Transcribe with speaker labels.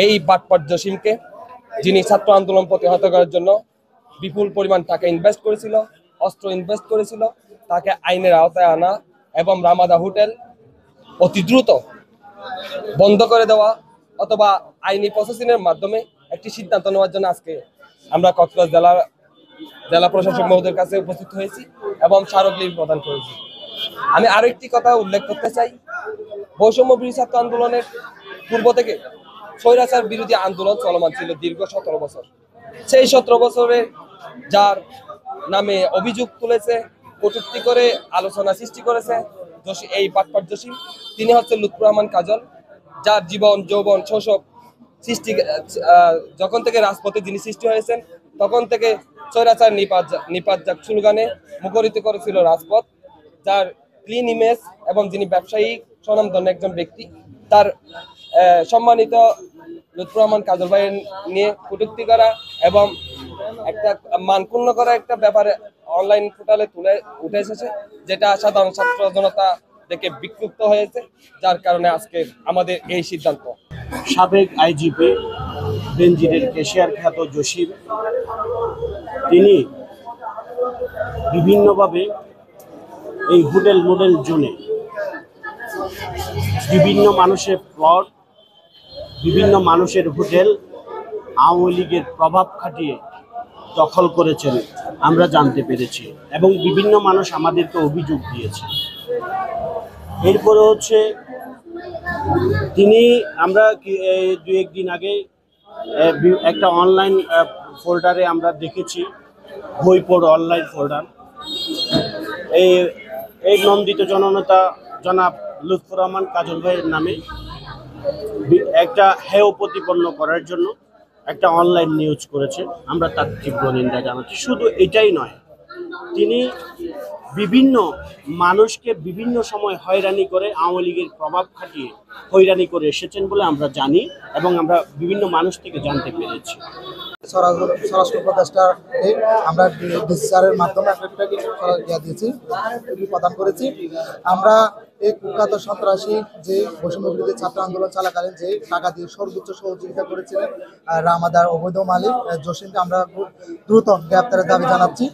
Speaker 1: এই বাটপাট জসিমকে, যিনি ছাত্র আন্দোলন প্রতিহত করার জন্য বিপুল পরিমাণ টাকা ইনভেস্ট করেছিল, অস্ত্র ইনভেস্ট করেছিল, তাকে আইনের আওতায় আনা এবং রামাদা হোটেল অতি দ্রুত বন্ধ করে দেওয়া অথবা আইনি প্রসেসিংয়ের মাধ্যমে একটি সিদ্ধান্ত নেওয়ার জন্য আজকে আমরা কক্সবাজার জেলা প্রশাসক মহোদয়ের কাছে উপস্থিত হয়েছি এবং স্মারকলিপি প্রদান করেছি। আমি আরেকটি কথা উল্লেখ করতে চাই, বৈষম্য বিরোধী ছাত্র আন্দোলনের পূর্ব থেকে স্বৈরাচার বিরোধী আন্দোলন চলমান ছিল দীর্ঘ 17 বছর। সেই 17 বছরে যার নামে অভিযোগ তুলেছে, কটূক্তি করে আলোচনা সৃষ্টি করেছে এই বাটপাট জসিম, তিনি হচ্ছে লুৎফর রহমান কাজল, যার জীবন যৌবন শৈশব সৃষ্টি যখন থেকে রাজপথে যিনি সৃষ্টি হয়েছেন তখন থেকে স্বৈরাচার নিপাত যাক স্লোগানে মুখরিত করেছিল রাজপথ, যার ক্লিন ইমেজ এবং যিনি ব্যবসায়িক স্বনামধন্য একজন ব্যক্তি, তার সম্মানিত লুৎফর রহমান কাজল ভাইয়ের নিয়ে কটূক্তি করা এবং একটা মানক্ষুণ্ণ করা একটা ব্যাপারে অনলাইন পোর্টালে উঠে এসেছে, যেটা সাধারণ ছাত্র জনতা দেখে বিক্ষুব্ধ হয়েছে, যার কারণে আজকে আমাদের এই সিদ্ধান্ত।
Speaker 2: সাবেক আইজিপি বেনজিরের কেশিয়ার খ্যাত জসিম, তিনি বিভিন্নভাবে এই হোটেল মডেল জোনে বিভিন্ন মানুষের প্লট, বিভিন্ন মানুষের হোটেল আওয়ামী লীগের প্রভাব খাটিয়ে দখল করেছেন আমরা জানতে পেরেছি এবং বিভিন্ন মানুষ আমাদেরকে অভিযোগ দিয়েছে। এরপরে হচ্ছে তিনি, আমরা দু একদিন আগে একটা অনলাইন ফোল্ডারে আমরা দেখেছি, বইপড় অনলাইন ফোল্ডার, এই নন্দিত জননেতা জনাব লুৎফর রহমান কাজল ভাইয়ের নামে একটা হেয় প্রতিপন্ন করার জন্য একটা অনলাইন নিউজ করেছে। আমরা তার তীব্র নিন্দা জানাচ্ছি। শুধু এটাই নয়, তিনি বিভিন্ন মানুষকে বিভিন্ন সময় হয়রানি করে আওয়ামী লীগের প্রভাব খাটিয়ে হয়রানি করে এসেছেন বলে আমরা জানি এবং আমরা বিভিন্ন মানুষ থেকে জানতে পেরেছি।
Speaker 3: স্বরাষ্ট্র উপদেষ্টাকে আমরা ডিসি স্যারের মাধ্যমে দিয়েছি, প্রদান করেছি। আমরা এই কুখ্যাত সন্ত্রাসী যে বৈষম্য বিরোধী ছাত্র আন্দোলন চলাকালীন যে টাকা দিয়ে সর্বোচ্চ সহযোগিতা করেছিলেন রামাদার অবৈধ মালিক জসিমকে আমরা দ্রুত গ্রেপ্তারের দাবি জানাচ্ছি।